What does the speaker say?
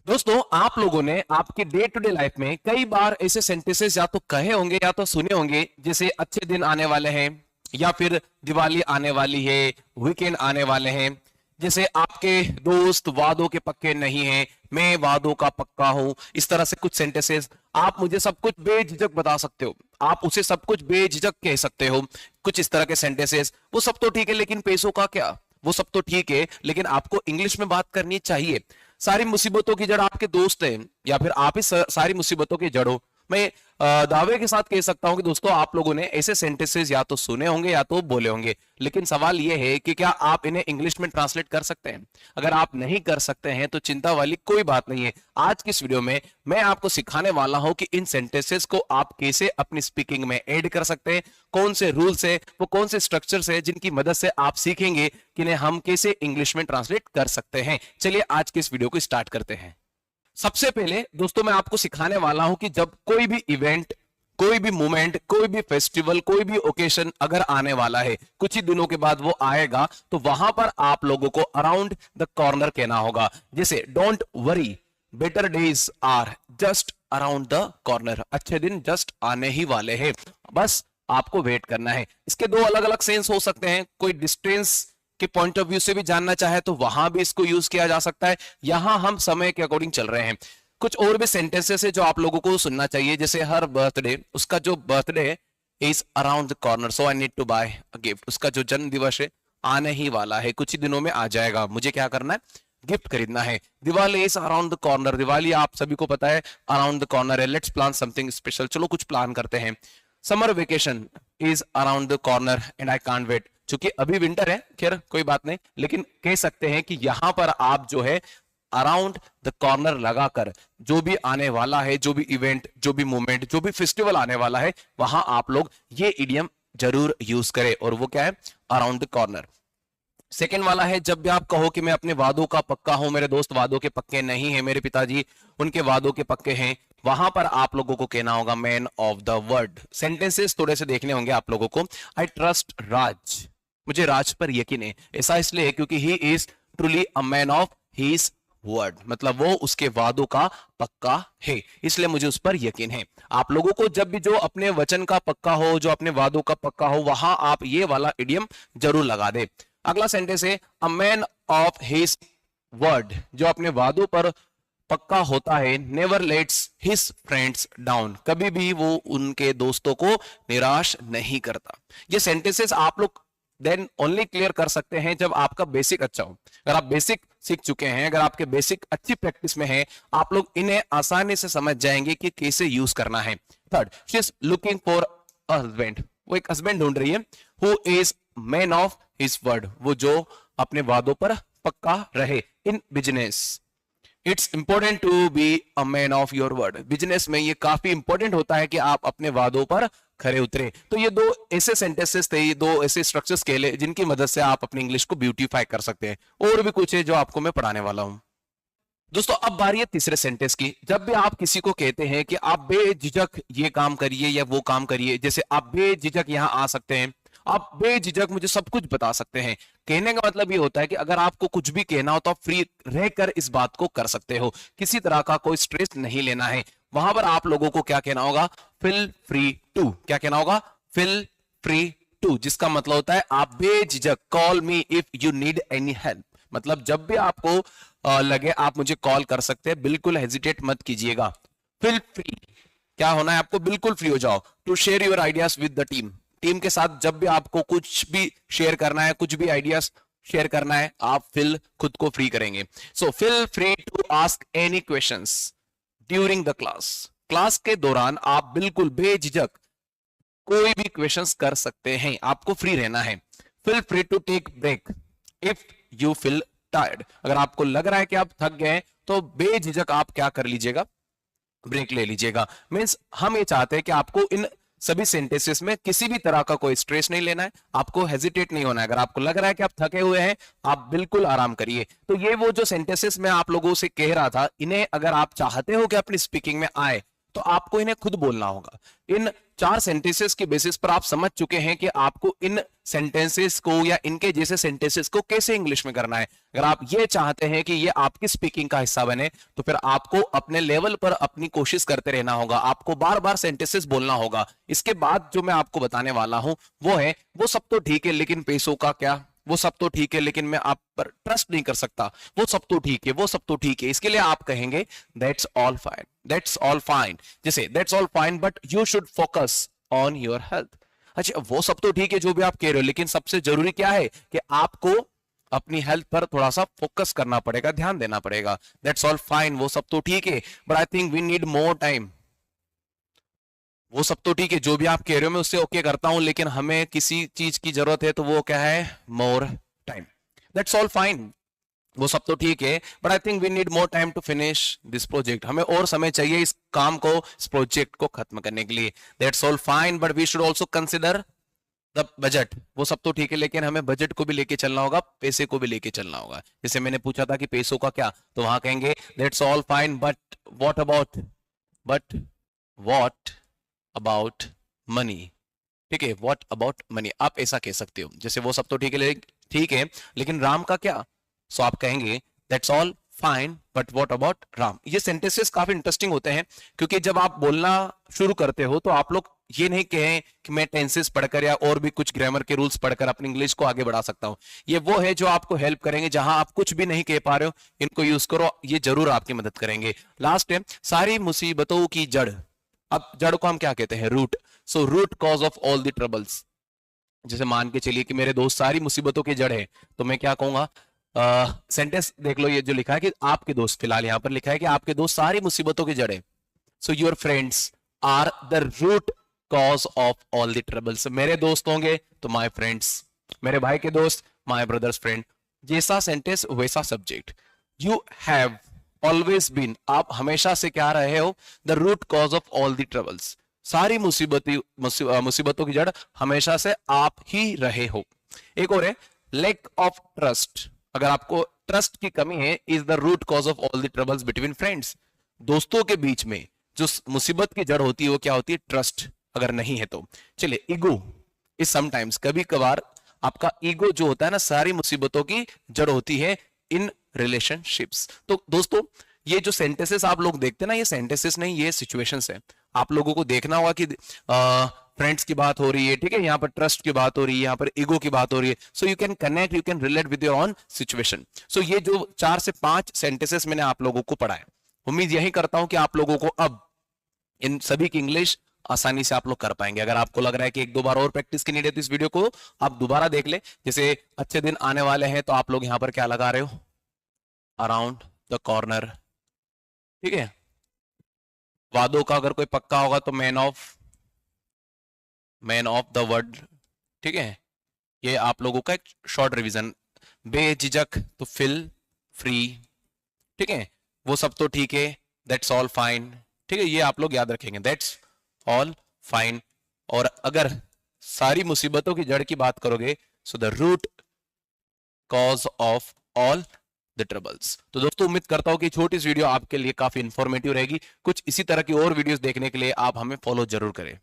दोस्तों, आप लोगों ने आपके डे टू डे लाइफ में कई बार ऐसे सेंटेंसेस या तो कहे होंगे या तो सुने होंगे, जैसे अच्छे दिन आने वाले हैं, या फिर दिवाली आने वाली है, वीकेंड आने वाले हैं। जैसे आपके दोस्त वादों के पक्के नहीं हैं, मैं वादों का पक्का हूं। इस तरह से कुछ सेंटेंसेस आप मुझे सब कुछ बेझिझक बता सकते हो, आप उसे सब कुछ बेझिझक कह सकते हो। कुछ इस तरह के सेंटेंसेस, वो सब तो ठीक है, लेकिन पैसों का क्या? वो सब तो ठीक है, लेकिन आपको इंग्लिश में बात करनी चाहिए। सारी मुसीबतों की जड़ आपके दोस्त हैं, या फिर आप ही सारी मुसीबतों की जड़ हो। मैं दावे के साथ कह सकता हूं कि दोस्तों, आप लोगों ने ऐसे सेंटेंसेस या तो सुने होंगे या तो बोले होंगे, लेकिन सवाल यह है कि क्या आप इन्हें इंग्लिश में ट्रांसलेट कर सकते हैं? अगर आप नहीं कर सकते हैं तो चिंता वाली कोई बात नहीं है। आज की इस वीडियो में मैं आपको सिखाने वाला हूं कि इन सेंटेंसेस को आप कैसे अपनी स्पीकिंग में ऐड कर सकते हैं। कौन से रूल्स है, वो कौन से स्ट्रक्चर्स है जिनकी मदद से आप सीखेंगे कि इन्हें हम कैसे इंग्लिश में ट्रांसलेट कर सकते हैं। चलिए आज की इस वीडियो को स्टार्ट करते हैं। सबसे पहले दोस्तों, मैं आपको सिखाने वाला हूं कि जब कोई भी इवेंट, कोई भी मोमेंट, कोई भी फेस्टिवल, कोई भी ओकेशन अगर आने वाला है, कुछ ही दिनों के बाद वो आएगा, तो वहां पर आप लोगों को अराउंड द कॉर्नर कहना होगा। जैसे don't worry, better days are just around the corner. अच्छे दिन जस्ट आने ही वाले हैं, बस आपको वेट करना है। इसके दो अलग अलग सेंस हो सकते हैं। कोई डिस्टेंस के पॉइंट ऑफ व्यू से भी जानना चाहे तो वहां भी इसको यूज किया जा सकता है। यहां हम समय के अकॉर्डिंग चल रहे हैं। कुछ और भी सेंटेंसेस है जो आप लोगों को सुनना चाहिए, जैसे हर बर्थडे, उसका जो birthday is around the corner, so I need to buy a gift. उसका जो जन्म दिवस है आने ही वाला है, कुछ ही दिनों में आ जाएगा, मुझे क्या करना है? गिफ्ट खरीदना है। Diwali is around the corner, Diwali आप सभी को पता है अराउंड द कॉर्नर है। लेट्स प्लान समथिंग स्पेशल, चलो कुछ प्लान करते हैं। Summer vacation is around the corner and I can't wait. चूंकि अभी विंटर है, खैर कोई बात नहीं, लेकिन कह सकते हैं कि यहां पर आप जो है अराउंड द कॉर्नर लगाकर जो भी आने वाला है, जो भी इवेंट, जो भी मोमेंट, जो भी फेस्टिवल आने वाला है, वहां आप लोग ये इडियम जरूर यूज करें। और वो क्या है? Around the corner. सेकेंड वाला है, जब भी आप कहो कि मैं अपने वादों का पक्का हूं, मेरे दोस्त वादों के पक्के नहीं है, मेरे पिताजी उनके वादों के पक्के हैं, वहां पर आप लोगों को कहना होगा man of the word. Sentences थोड़े से देखने होंगे आप लोगों को। आई ट्रस्ट राज, मुझे राज पर यकीन है। ऐसा इसलिए है क्योंकि he is truly a man of his word, मतलब वो उसके वादों का पक्का है, इसलिए मुझे उस पर यकीन है। आप लोगों को जब भी जो अपने वचन का पक्का हो, जो अपने वादों का पक्का हो, वहां आप ये वाला इडियम जरूर लगा दे। अगला सेंटेंस है अ मैन ऑफ हिज वर्ड, जो अपने वादों पर पक्का होता है, never lets his friends down, कभी भी वो उनके दोस्तों को निराश नहीं करता। ये सेंटेंसेस आप लोग देन ओनली क्लियर कर सकते हैं जब आपका बेसिक अच्छा हो। अगर आप बेसिक सीख चुके हैं, अगर आपके बेसिक अच्छी प्रैक्टिस में है, आप लोग इन्हें आसानी से समझ जाएंगे कि कैसे यूज करना है। Third, she is looking for a husband, वो एक हस्बैंड ढूंढ रही है। Who is man of his word, वो जो अपने वादों पर पक्का रहे। In business it's important to be a man of your word, business में ये काफी इंपॉर्टेंट होता है कि आप अपने वादों पर खरे उतरे। तो ये दो ऐसे सेंटेंसेस थे, ये दो ऐसे स्ट्रक्चर्स के जिनकी मदद से आप अपनी इंग्लिश को ब्यूटीफाई कर सकते हैं। और भी कुछ है जो आपको मैं पढ़ाने वाला हूं। दोस्तों, अब बारी है तीसरे सेंटेंस की। जब भी आप किसी को कहते हैं कि आप बेझिझक ये काम करिए या वो काम करिए, जैसे आप बेझिझक यहां आ सकते हैं, आप बेझिझक मुझे सब कुछ बता सकते हैं, कहने का मतलब ये होता है कि अगर आपको कुछ भी कहना हो तो आप फ्री रहकर इस बात को कर सकते हो, किसी तरह का कोई स्ट्रेस नहीं लेना है। वहां पर आप लोगों को क्या कहना होगा? Feel free to. क्या कहना होगा? फील फ्री टू, जिसका मतलब होता है आप बेझिझक, call me if you need any help, मतलब जब भी आपको लगे आप मुझे कॉल कर सकते हैं, बिल्कुल हेजिटेट मत कीजिएगा। फील फ्री, क्या होना है आपको? बिल्कुल फ्री हो जाओ। To share your ideas with the team, team के साथ जब भी आपको कुछ भी शेयर करना है, कुछ भी आइडियाज शेयर करना है, आप फिल खुद को फ्री करेंगे। So feel free to ask any questions during the class, class के दौरान आप बिल्कुल बेझिझक कोई भी क्वेश्चंस कर सकते हैं, आपको फ्री रहना है। Feel free to take break if you feel tired, अगर आपको लग रहा है कि आप थक गए तो बेझिझक आप क्या कर लीजिएगा? ब्रेक ले लीजिएगा। मींस हम ये चाहते हैं कि आपको इन सभी सेंटेंसेस में किसी भी तरह का कोई स्ट्रेस नहीं लेना है, आपको हेजिटेट नहीं होना है। अगर आपको लग रहा है कि आप थके हुए हैं, आप बिल्कुल आराम करिए। तो ये वो जो सेंटेंसेस मैं आप लोगों से कह रहा था, इन्हें अगर आप चाहते हो कि अपनी स्पीकिंग में आए तो आपको इन्हें खुद बोलना होगा। इन 4 सेंटेंसेस के बेसिस पर आप समझ चुके हैं कि आपको इन सेंटेंसेस को या इनके जैसे सेंटेंसेस को कैसे इंग्लिश में करना है। अगर आप ये चाहते हैं कि ये आपकी स्पीकिंग का हिस्सा बने, तो फिर आपको अपने लेवल पर अपनी कोशिश करते रहना होगा, आपको बार बार सेंटेंसेस बोलना होगा। इसके बाद जो मैं आपको बताने वाला हूं वो है, वो सब तो ठीक है लेकिन पैसों का क्या, वो सब तो ठीक है लेकिन मैं आप पर ट्रस्ट नहीं कर सकता, वो सब तो ठीक है, वो सब तो ठीक है। इसके लिए आप कहेंगे that's all fine, that's all fine. जैसे that's all fine but you should focus on your health. अच्छा, वो सब तो ठीक है जो भी आप कह रहे हो, लेकिन सबसे जरूरी क्या है कि आपको अपनी हेल्थ पर थोड़ा सा फोकस करना पड़ेगा, ध्यान देना पड़ेगा। दैट्स ऑल फाइन, वो सब तो ठीक है but I think we need more time. वो सब तो ठीक है जो भी आप कह रहे हो मैं उससे ओके करता हूं, लेकिन हमें किसी चीज की जरूरत है, तो वो क्या है, more time. That's all fine, वो सब तो ठीक है but I think we need more time to finish this project. हमें और समय चाहिए इस काम को, इस प्रोजेक्ट को खत्म करने के लिए। That's all fine but we should also consider the budget. वो सब तो ठीक है लेकिन हमें बजट को भी लेके चलना होगा, पैसे को भी लेके चलना होगा। जैसे मैंने पूछा था कि पैसों का क्या, तो वहां कहेंगे that's all fine but what about, but what about money. ठीक है, व्हाट अबाउट मनी, आप ऐसा कह सकते हो। जैसे वो सब तो ठीक है लेकिन राम का क्या, सो आप कहेंगे that's all fine but what about Ram. ये सेंटेंसेस काफी इंटरेस्टिंग होते हैं, क्योंकि जब आप बोलना शुरू करते हो तो आप लोग ये नहीं कहें कि मैं टेंसेस पढ़कर या और भी कुछ ग्रामर के रूल्स पढ़कर अपनी इंग्लिश को आगे बढ़ा सकता हूं। ये वो है जो आपको हेल्प करेंगे, जहां आप कुछ भी नहीं कह पा रहे हो इनको यूज करो, ये जरूर आपकी मदद करेंगे। लास्ट है, सारी मुसीबतों की जड़। अब जड़ को हम क्या कहते हैं, root. So root cause of all the troubles. जैसे मान के चलिए कि मेरे दोस्त सारी मुसीबतों की जड़ है, तो मैं क्या कहूंगा, सेंटेंस देख लो, ये जो लिखा है कि आपके दोस्त, फिलहाल यहां पर लिखा है कि आपके दोस्त सारी मुसीबतों की जड़ है। So your friends are the root cause of all the troubles. मेरे दोस्त होंगे तो माय फ्रेंड्स, मेरे भाई के दोस्त माय ब्रदर्स फ्रेंड। जैसा सेंटेंस वैसा subject. You have always been, आप हमेशा से क्या रहे हो, the root cause of all the troubles. सारी मुसीबतों की जड़ हमेशा से आप ही रहे हो। एक और है, लैक ऑफ ट्रस्ट। अगर आपको ट्रस्ट की कमी है, is the root cause of all the troubles between friends. दोस्तों के बीच में जो मुसीबत की जड़ होती है वो क्या होती है, ट्रस्ट। अगर नहीं है तो चलिए, ईगो इज समटाइम्स, कभी कभार आपका ईगो जो होता है ना, सारी मुसीबतों की जड़ होती है इन रिलेशनशिप्स। तो दोस्तों, ये जो सेंटेंसेस आप लोग देखते हैं ना, ये सेंटेंसेस नहीं, ये सिचुएशंस है। आप लोगों को देखना होगा कि फ्रेंड्स की बात हो रही है, ठीक है, यहाँ पर ट्रस्ट की बात हो रही है, यहाँ पर ईगो की बात हो रही है। So you can connect, you can relate with your own situation. So ये जो 4 से 5 सेंटेंसेस मैंने आप लोगों को पढ़ाए, उम्मीद यही करता हूं कि आप लोगों को अब इन सभी की इंग्लिश आसानी से आप लोग कर पाएंगे। अगर आपको लग रहा है कि 1-2 बार और प्रैक्टिस की नीड है, तो इस वीडियो को आप दोबारा देख ले। जैसे अच्छे दिन आने वाले हैं, तो आप लोग यहां पर क्या लगा रहे हो, अराउंड द कॉर्नर। ठीक है, वादों का अगर कोई पक्का होगा तो मैन ऑफ द वर्ड। ठीक है, ये आप लोगों का एक शॉर्ट रिवीजन। बेझिझक तो फिल फ्री। ठीक है, वो सब तो ठीक है, दैट्स ऑल फाइन। ठीक है, ये आप लोग याद रखेंगे, दैट्स ऑल फाइन। और अगर सारी मुसीबतों की जड़ की बात करोगे, so the root cause of all the troubles. तो दोस्तों, उम्मीद करता हूं कि छोटी सी वीडियो आपके लिए काफी इंफॉर्मेटिव रहेगी। कुछ इसी तरह की और वीडियोस देखने के लिए आप हमें फॉलो जरूर करें।